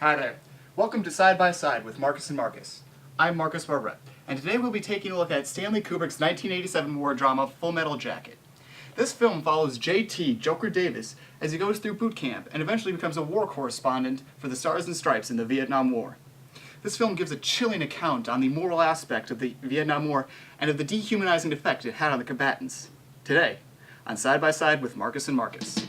Hi there. Welcome to Side by Side with Marcus and Marcus. I'm Marcus Barbara, and today we'll be taking a look at Stanley Kubrick's 1987 war drama Full Metal Jacket. This film follows J.T. Joker Davis as he goes through boot camp and eventually becomes a war correspondent for the Stars and Stripes in the Vietnam War. This film gives a chilling account on the moral aspect of the Vietnam War and of the dehumanizing effect it had on the combatants. Today, on Side by Side with Marcus and Marcus.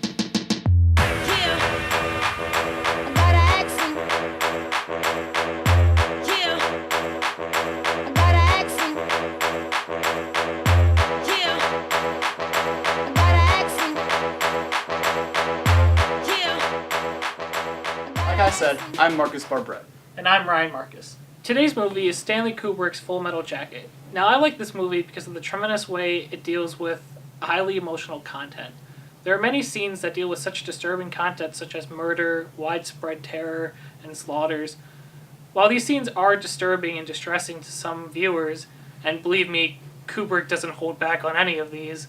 Like I said, I'm Marcus Barbret. And I'm Ryan Marcus. Today's movie is Stanley Kubrick's Full Metal Jacket. Now, I like this movie because of the tremendous way it deals with highly emotional content. There are many scenes that deal with such disturbing content such as murder, widespread terror, and slaughters. While these scenes are disturbing and distressing to some viewers, and believe me, Kubrick doesn't hold back on any of these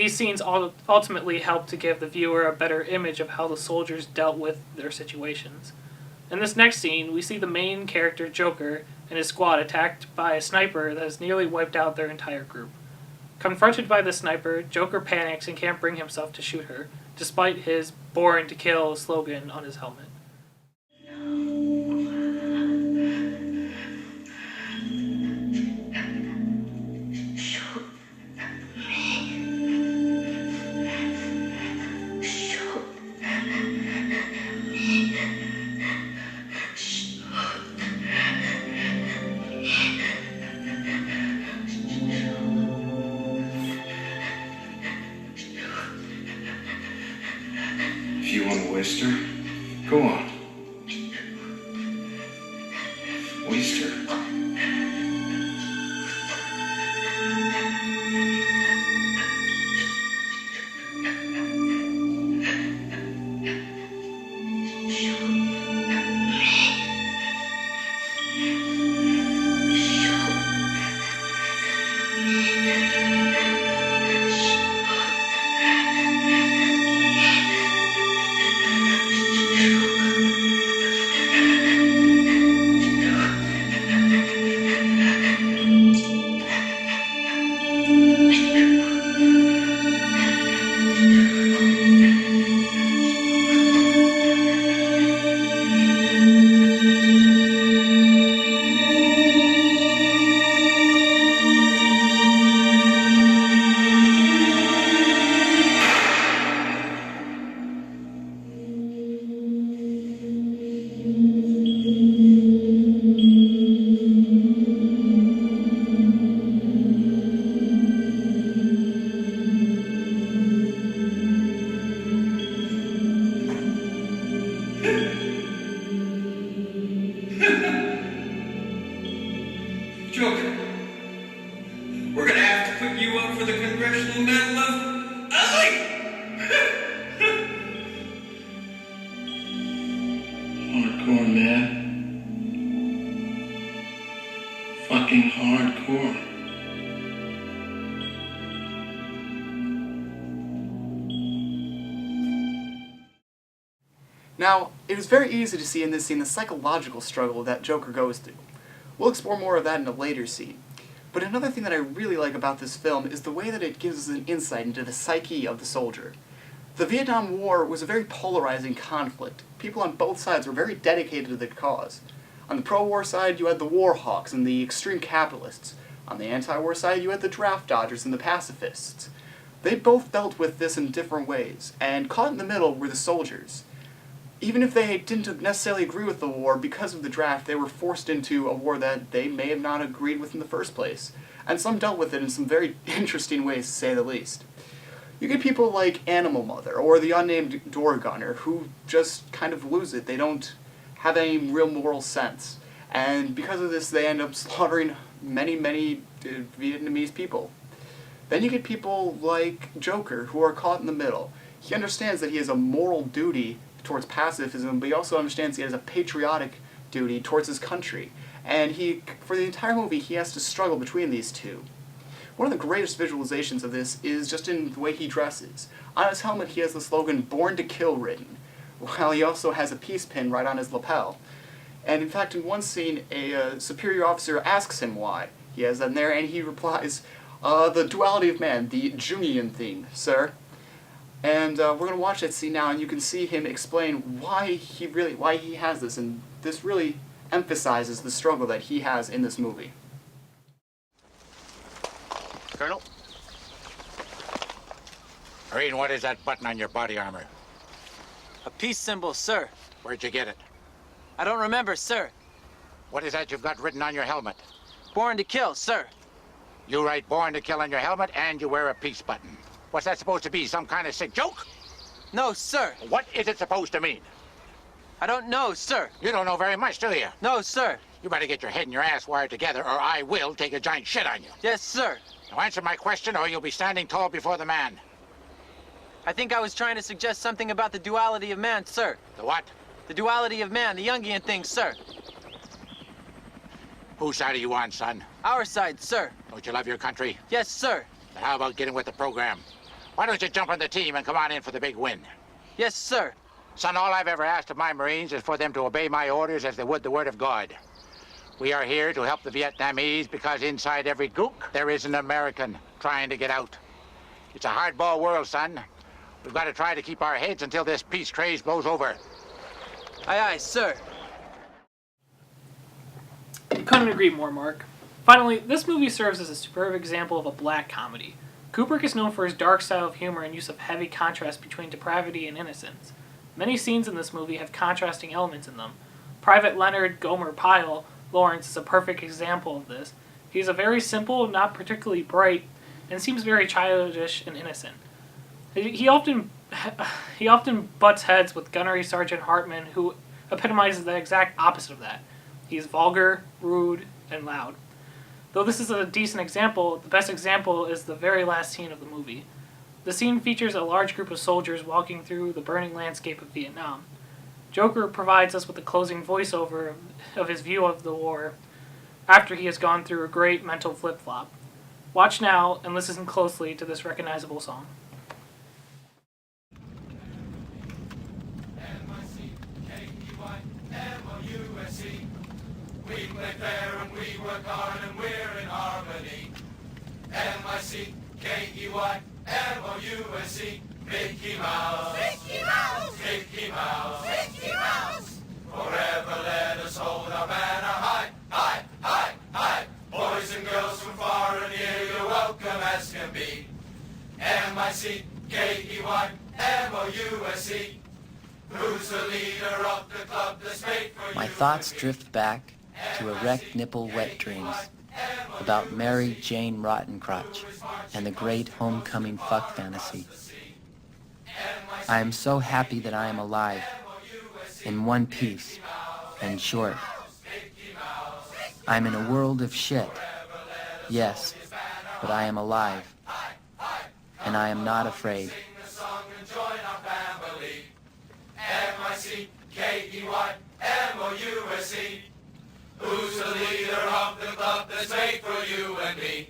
scenes ultimately help to give the viewer a better image of how the soldiers dealt with their situations. In this next scene, we see the main character, Joker, and his squad attacked by a sniper that has nearly wiped out their entire group. Confronted by the sniper, Joker panics and can't bring himself to shoot her, despite his "Born to Kill" slogan on his helmet. If you want to waste her, go on. Waste her. Joker, we're gonna have to put you up for the Congressional Medal of Ugly! Hardcore, man. Fucking hardcore. Now, it was very easy to see in this scene the psychological struggle that Joker goes through. We'll explore more of that in a later scene. But another thing that I really like about this film is the way that it gives us an insight into the psyche of the soldier. The Vietnam War was a very polarizing conflict. People on both sides were very dedicated to the cause. On the pro-war side, you had the war hawks and the extreme capitalists. On the anti-war side, you had the draft dodgers and the pacifists. They both dealt with this in different ways, and caught in the middle were the soldiers. Even if they didn't necessarily agree with the war, because of the draft, they were forced into a war that they may have not agreed with in the first place. And some dealt with it in some very interesting ways, to say the least. You get people like Animal Mother, or the unnamed door gunner, who just kind of lose it. They don't have any real moral sense. And because of this, they end up slaughtering many Vietnamese people. Then you get people like Joker, who are caught in the middle. He understands that he has a moral duty towards pacifism, but he also understands he has a patriotic duty towards his country. And for the entire movie, he has to struggle between these two. One of the greatest visualizations of this is just in the way he dresses. On his helmet, he has the slogan, "Born to Kill" written, while he also has a peace pin right on his lapel. And in fact, in one scene, a superior officer asks him why he has that in there, and he replies, the duality of man, the Jungian thing, sir. And we're going to watch that scene now, and you can see him explain why he has this, and this really emphasizes the struggle that he has in this movie. Colonel? Marine, what is that button on your body armor? A peace symbol, sir. Where'd you get it? I don't remember, sir. What is that you've got written on your helmet? Born to kill, sir. You write born to kill on your helmet, and you wear a peace button. What's that supposed to be, some kind of sick joke? No, sir. What is it supposed to mean? I don't know, sir. You don't know very much, do you? No, sir. You better get your head and your ass wired together, or I will take a giant shit on you. Yes, sir. Now answer my question, or you'll be standing tall before the man. I think I was trying to suggest something about the duality of man, sir. The what? The duality of man, the Jungian thing, sir. Whose side are you on, son? Our side, sir. Don't you love your country? Yes, sir. Then how about getting with the program? Why don't you jump on the team and come on in for the big win? Yes, sir. Son, all I've ever asked of my Marines is for them to obey my orders as they would the word of God. We are here to help the Vietnamese because inside every gook there is an American trying to get out. It's a hardball world, son. We've got to try to keep our heads until this peace craze blows over. Aye, aye, sir. Couldn't agree more, Mark. Finally, this movie serves as a superb example of a black comedy. Kubrick is known for his dark style of humor and use of heavy contrast between depravity and innocence. Many scenes in this movie have contrasting elements in them. Private Leonard Gomer Pyle Lawrence is a perfect example of this. He's a very simple, not particularly bright, and seems very childish and innocent. He often butts heads with Gunnery Sergeant Hartman, who epitomizes the exact opposite of that. He's vulgar, rude, and loud. Though this is a decent example, the best example is the very last scene of the movie. The scene features a large group of soldiers walking through the burning landscape of Vietnam. Joker provides us with a closing voiceover of his view of the war after he has gone through a great mental flip-flop. Watch now and listen closely to this recognizable song. We play fair and we work hard and we're in harmony. M-I-C-K-E-Y, M-O-U-S-E, Mickey Mouse. Mickey Mouse. Mickey Mouse. Mickey Mouse. Forever let us hold our banner high, high, high, high. Boys and girls from far and near, you're welcome as can be. M-I-C-K-E-Y, M-O-U-S-E. Who's the leader of the club that's made for you? My thoughts drift back to erect nipple wet dreams about Mary Jane Rottencrotch and the great homecoming fuck fantasy. I am so happy that I am alive, in one piece, and short. I'm in a world of shit, yes, but I am alive, and I am not afraid. M-I-C-K-E-Y, M-O-U-S-E. Who's the leader of the club that's made for you and me?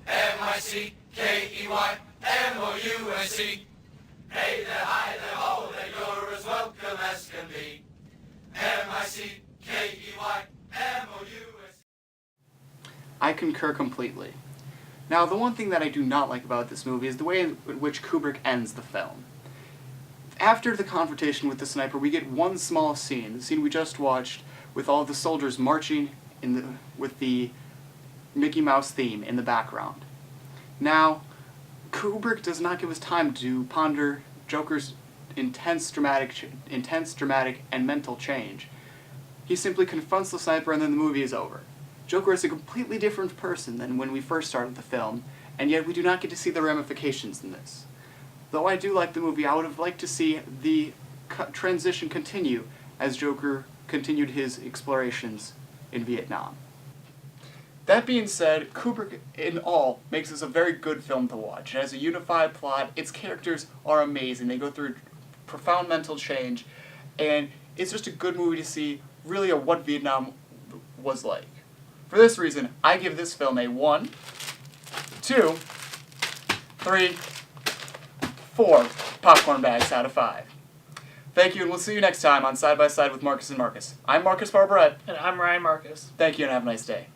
M-I-C-K-E-Y, M-O-U-S-E. Hey there, hi there, ho there, you're as welcome as can be. M-I-C-K-E-Y, M-O-U-S-E. I concur completely. Now, the one thing that I do not like about this movie is the way in which Kubrick ends the film. After the confrontation with the sniper, we get one small scene, the scene we just watched, with all the soldiers marching with the Mickey Mouse theme in the background. Now, Kubrick does not give us time to ponder Joker's intense, dramatic, and mental change. He simply confronts the sniper and then the movie is over. Joker is a completely different person than when we first started the film, and yet we do not get to see the ramifications in this. Though I do like the movie, I would have liked to see the transition continue as Joker continued his explorations in Vietnam. That being said, Kubrick, in all, makes this a very good film to watch. It has a unified plot, its characters are amazing, they go through profound mental change, and it's just a good movie to see, really, of what Vietnam was like. For this reason, I give this film a 1, 2, 3, 4 popcorn bags out of 5. Thank you, and we'll see you next time on Side by Side with Marcus and Marcus. I'm Marcus Barbarette. And I'm Ryan Marcus. Thank you, and have a nice day.